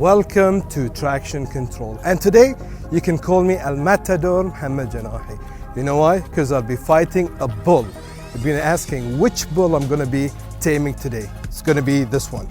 Welcome to Traction Control. And today you can call me Al Matador Mohammed Janahi. You know why? Because I'll be fighting a bull. You've been asking which bull I'm going to be taming today. It's going to be this one.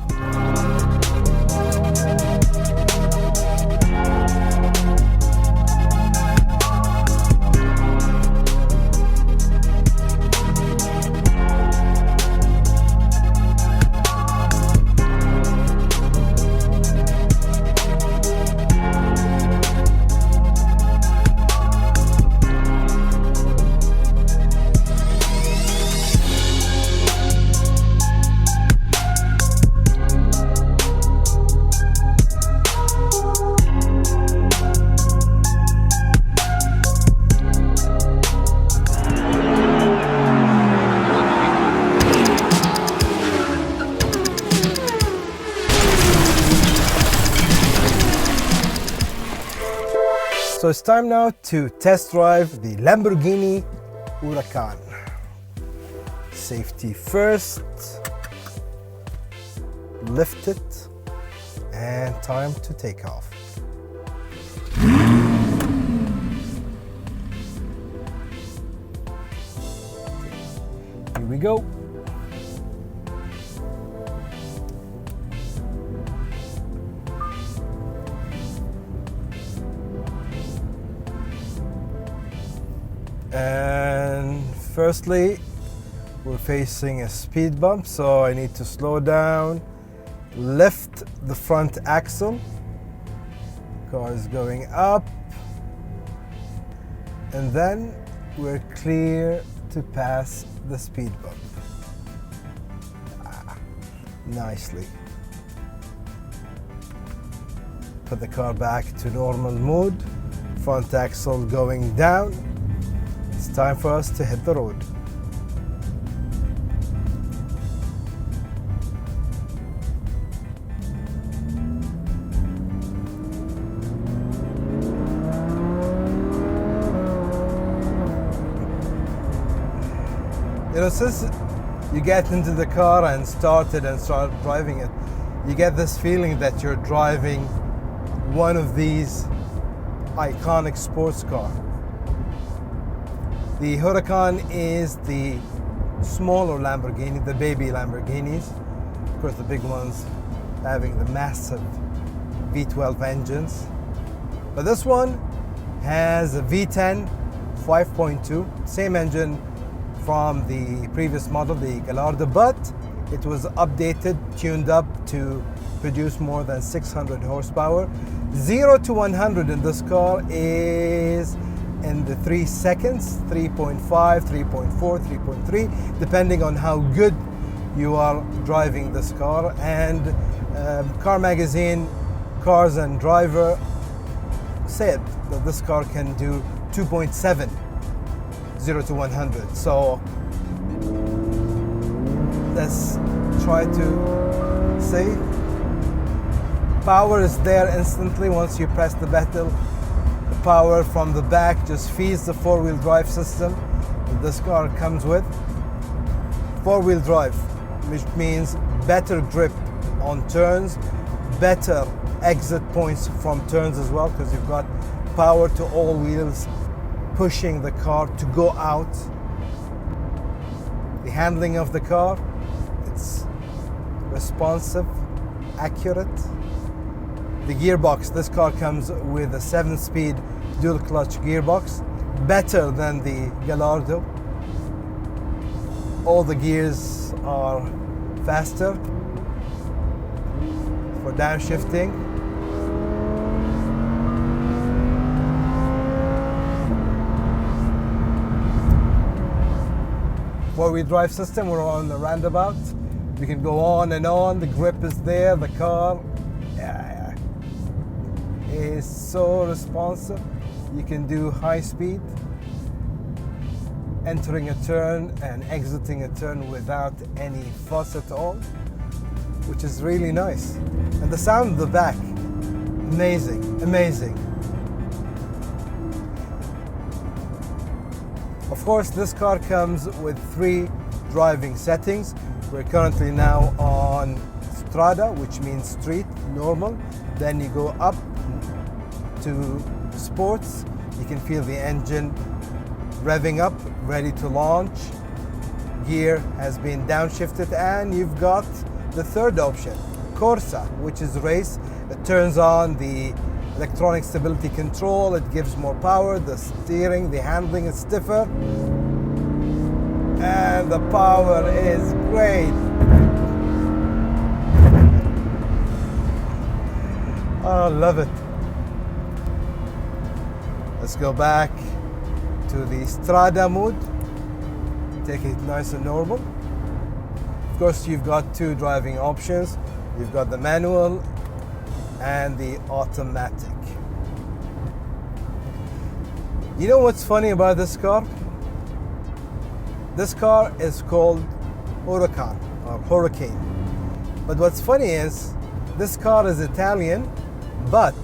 So it's time now to test drive the Lamborghini Huracan. Safety first, lift it, and time to take off. Here we go. And firstly, we're facing a speed bump, so I need to slow down, lift the front axle. Car is going up, and then we're clear to pass the speed bump. Nicely. Put the car back to normal mode, front axle going down. It's time for us to hit the road. You know, since you get into the car and start driving it, you get this feeling that you're driving one of these iconic sports cars. The Huracan is the smaller Lamborghini, the baby Lamborghinis. Of course, the big ones having the massive V12 engines. But this one has a V10 5.2, same engine from the previous model, the Gallardo, but it was updated, tuned up to produce more than 600 horsepower. 0 to 100 in this car is in the 3 seconds, 3.5, 3.4, 3.3, depending on how good you are driving this car. And Car Magazine, Cars and Driver said that this car can do 2.7, 0 to 100. So let's try to see. Power is there instantly once you press the button. Power from the back just feeds the four-wheel drive system that this car comes with. Four-wheel drive, which means better grip on turns, better exit points from turns as well, because you've got power to all wheels pushing the car to go out. The handling of the car, it's responsive, accurate. The gearbox, this car comes with a 7-speed dual clutch gearbox, better than the Gallardo. All the gears are faster for downshifting. Four-wheel drive system, we're on the roundabout. We can go on and on, the grip is there, the car is so responsive. You can do high speed, entering a turn and exiting a turn without any fuss at all, which is really nice. And the sound of the back, amazing, amazing. Of course, this car comes with 3 driving settings. We're currently now on Strada, which means street, normal. Then you go up to sports. You can feel the engine revving up, ready to launch. Gear has been downshifted, and you've got the third option, Corsa, which is race. It turns on the electronic stability control. It gives more power. The steering, the handling is stiffer, and the power is great. Oh, love it. Let's go back to the Strada mode. Take it nice and normal. Of course, you've got two driving options. You've got the manual and the automatic. You know what's funny about this car? This car is called Huracan or Hurricane. But what's funny is this car is Italian, but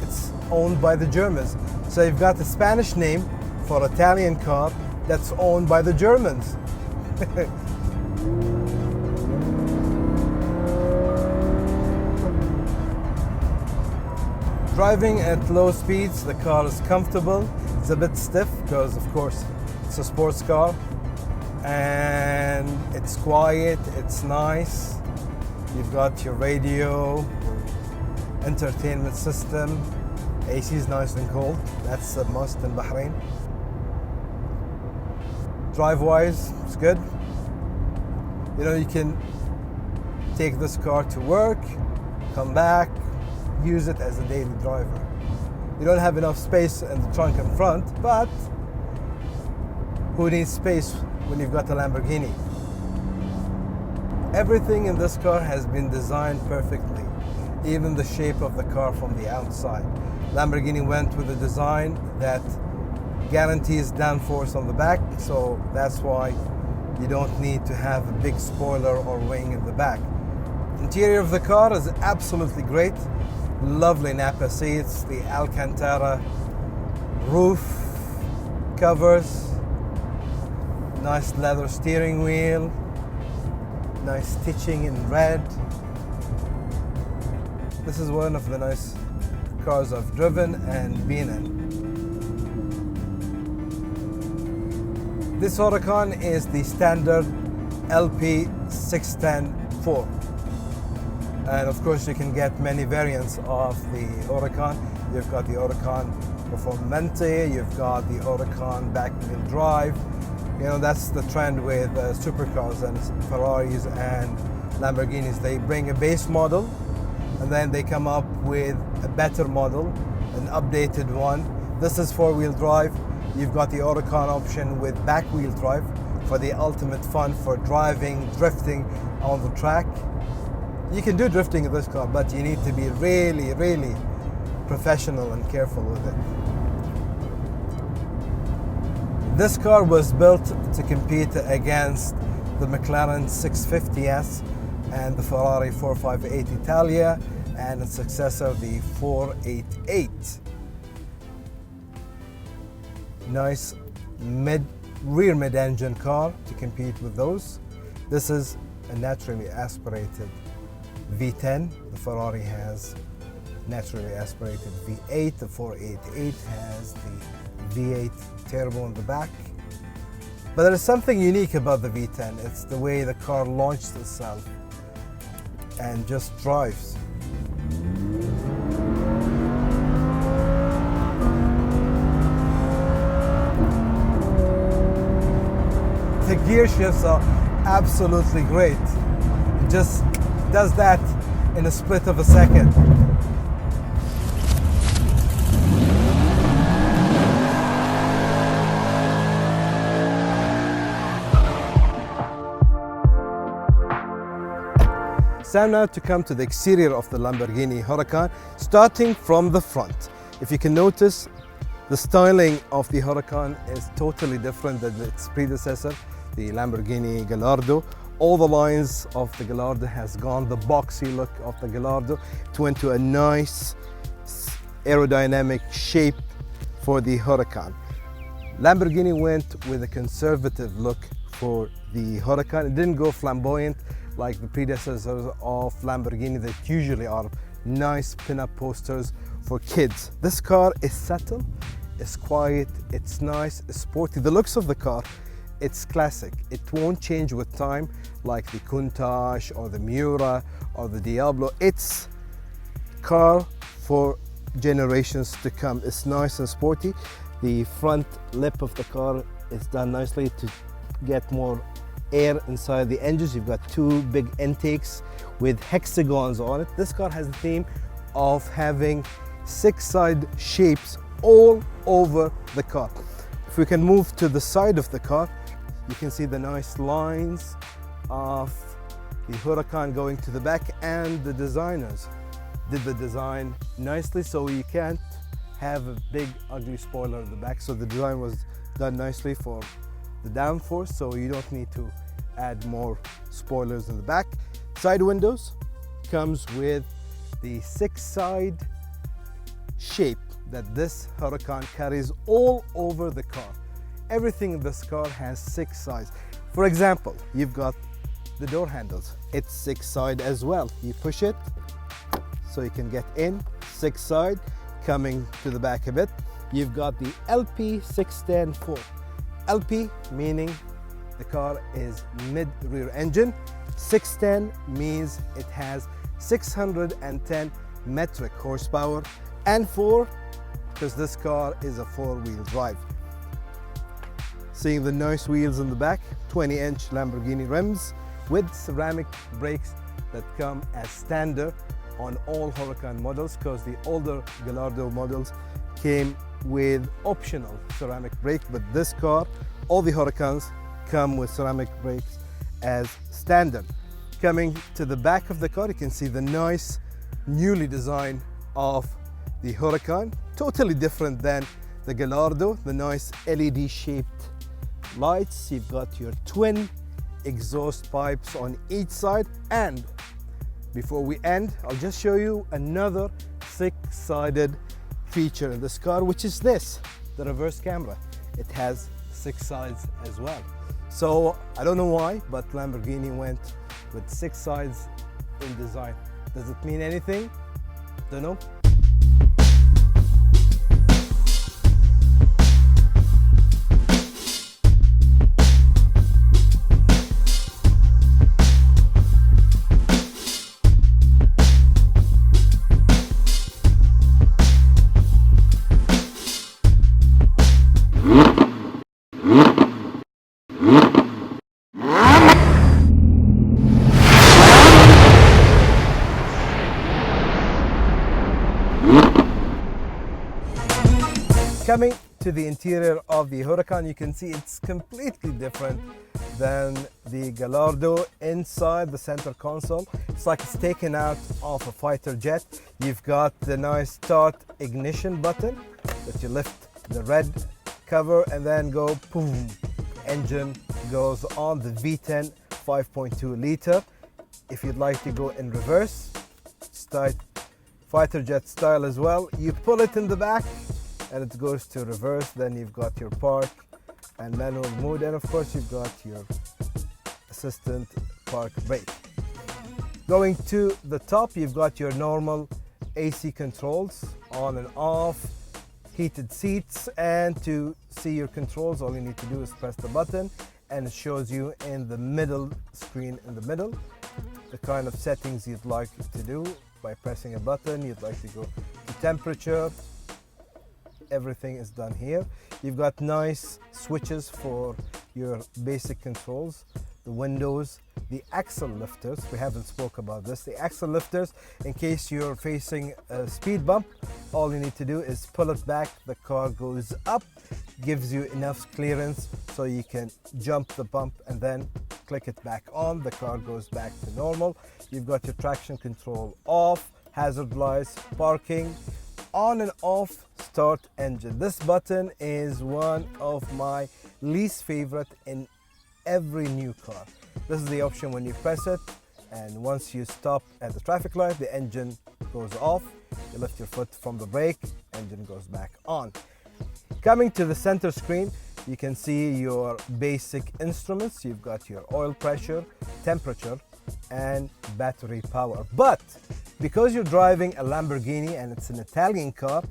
it's owned by the Germans. So you've got a Spanish name for Italian car that's owned by the Germans. Driving at low speeds, the car is comfortable. It's a bit stiff because, of course, it's a sports car. And it's quiet, it's nice. You've got your radio, entertainment system. AC is nice and cold. That's a must in Bahrain. Drive-wise, it's good. You know, you can take this car to work, come back, use it as a daily driver. You don't have enough space in the trunk and front, but who needs space when you've got a Lamborghini? Everything in this car has been designed perfectly, even the shape of the car from the outside. Lamborghini went with a design that guarantees downforce on the back, so that's why you don't need to have a big spoiler or wing in the back. Interior of the car is absolutely great. Lovely Napa seats, the Alcantara roof covers, nice leather steering wheel, nice stitching in red. This is one of the nice cars I've driven and been in. This Huracan is the standard LP 610-4. And of course you can get many variants of the Huracan. You've got the Huracan Performante, you've got the Huracan back-wheel drive. You know, that's the trend with supercars and Ferraris and Lamborghinis. They bring a base model and then they come up with a better model, an updated one. This is four-wheel drive. You've got the Huracan option with back-wheel drive for the ultimate fun for driving, drifting on the track. You can do drifting in this car, but you need to be really, really professional and careful with it. This car was built to compete against the McLaren 650S and the Ferrari 458 Italia and its successor, the 488. Nice rear mid-engine car to compete with those. This is a naturally aspirated V10. The Ferrari has naturally aspirated V8. The 488 has the V8 turbo in the back. But there is something unique about the V10. It's the way the car launched itself and just drives. The gear shifts are absolutely great. It just does that in a split of a second. It's time now to come to the exterior of the Lamborghini Huracan, starting from the front. If you can notice, the styling of the Huracan is totally different than its predecessor, the Lamborghini Gallardo. All the lines of the Gallardo has gone, the boxy look of the Gallardo. It went to a nice aerodynamic shape for the Huracan. Lamborghini went with a conservative look for the Huracan. It didn't go flamboyant like the predecessors of Lamborghini that usually are nice pin-up posters for kids. This car is subtle, it's quiet, it's nice, it's sporty. The looks of the car, it's classic. It won't change with time like the Countach or the Miura or the Diablo. It's car for generations to come. It's nice and sporty. The front lip of the car is done nicely to get more air inside the engines. You've got two big intakes with hexagons on it. This car has the theme of having 6 side shapes all over the car. If we can move to the side of the car, you can see the nice lines of the Huracan going to the back, and the designers did the design nicely so you can't have a big ugly spoiler in the back. So the design was done nicely for the downforce, so you don't need to add more spoilers in the back. Side windows comes with the 6 side shape that this Huracan carries all over the car. Everything in this car has 6 sides. For example, you've got the door handles. It's 6 side as well. You push it so you can get in, 6 side. Coming to the back of it, you've got the LP 610-4. LP meaning the car is mid-rear engine. 610 means it has 610 metric horsepower, and 4 because this car is a 4-wheel drive. Seeing the nice wheels in the back, 20-inch Lamborghini rims with ceramic brakes that come as standard on all Huracan models, because the older Gallardo models came with optional ceramic brake, but this car, all the Huracans come with ceramic brakes as standard. Coming to the back of the car, you can see the nice newly designed of the Huracan, totally different than the Gallardo. The nice LED shaped lights. You've got your twin exhaust pipes on each side, and before we end, I'll just show you another 6-sided feature in this car, which is this, the reverse camera. It has 6 sides as well. So I don't know why, but Lamborghini went with 6 sides in design. Does it mean anything? Don't know. Coming to the interior of the Huracan, you can see it's completely different than the Gallardo. Inside the center console, it's like it's taken out of a fighter jet. You've got the nice start ignition button that you lift the red cover and then go boom, engine goes on. The V10 5.2 liter. If you'd like to go in reverse, style fighter jet style as well, you pull it in the back and it goes to reverse. Then you've got your park and manual mode, and of course you've got your assistant park brake. Going to the top, you've got your normal AC controls, on and off, heated seats, and to see your controls, all you need to do is press the button and it shows you in the middle screen in the middle the kind of settings you'd like to do. By pressing a button, you'd like to go to temperature. Everything is done here. You've got nice switches for your basic controls, the windows, the axle lifters. We haven't spoke about this. The axle lifters, in case you're facing a speed bump, all you need to do is pull it back, the car goes up, gives you enough clearance so you can jump the bump and then click it back on, the car goes back to normal. You've got your traction control off, hazard lights, parking, on and off, start engine. This button is one of my least favorite in every new car. This is the option when you press it, and once you stop at the traffic light, the engine goes off. You lift your foot from the brake, engine goes back on. Coming to the center screen, you can see your basic instruments. You've got your oil pressure, temperature, and battery power. But because you're driving a Lamborghini and it's an Italian car,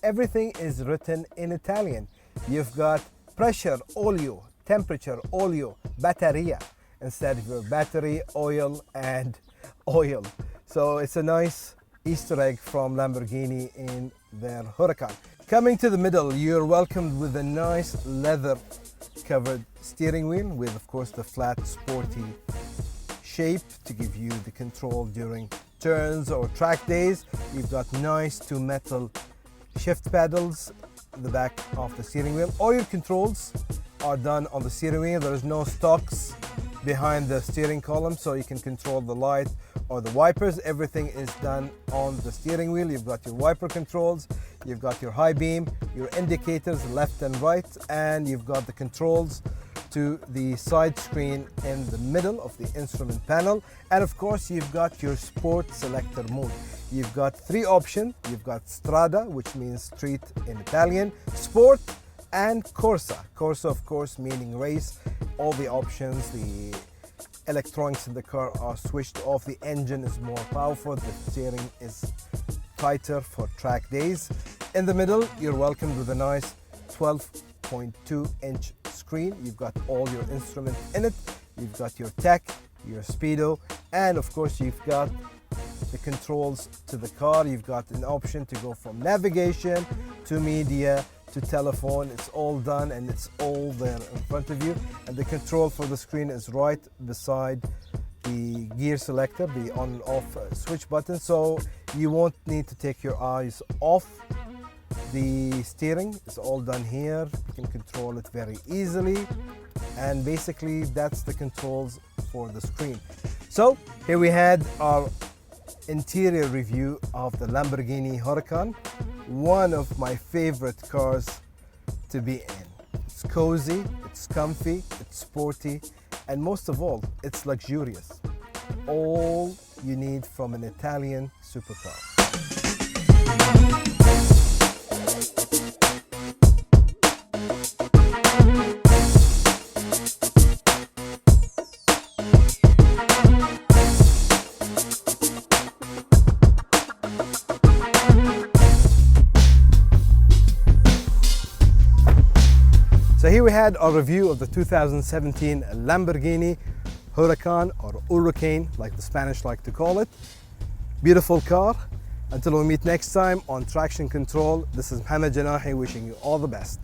everything is written in Italian. You've got pressure, olio, temperature, olio, batteria, instead of your battery, oil, and oil. So it's a nice Easter egg from Lamborghini in their Huracan. Coming to the middle, you're welcomed with a nice leather covered steering wheel with, of course, the flat sporty shape to give you the control during turns or track days. You've got nice two metal shift pedals in the back of the steering wheel. All your controls are done on the steering wheel. There is no stalks behind the steering column, so you can control the light or the wipers. Everything is done on the steering wheel. You've got your wiper controls, you've got your high beam, your indicators left and right, and you've got the controls to the side screen in the middle of the instrument panel. And of course, you've got your sport selector mode. You've got three options. You've got Strada, which means street in Italian, Sport, and Corsa. Corsa, of course, meaning race. All the options, the electronics in the car are switched off. The engine is more powerful. The steering is tighter for track days. In the middle, you're welcomed with a nice 12.2-inch screen. You've got all your instruments in it. You've got your tech, your speedo, and of course, you've got the controls to the car. You've got an option to go from navigation to media to telephone. It's all done and it's all there in front of you. And the control for the screen is right beside the gear selector, the on and off switch button. So you won't need to take your eyes off the steering. It's all done here. You can control it very easily. And basically that's the controls for the screen. So here we had our interior review of the Lamborghini Huracan, one of my favorite cars to be in. It's cozy, it's comfy, it's sporty, and most of all, it's luxurious. All you need from an Italian supercar. So here we had our review of the 2017 Lamborghini Huracan, or Hurricane, like the Spanish like to call it. Beautiful car. Until we meet next time on Traction Control, this is Mohammed Janahi wishing you all the best.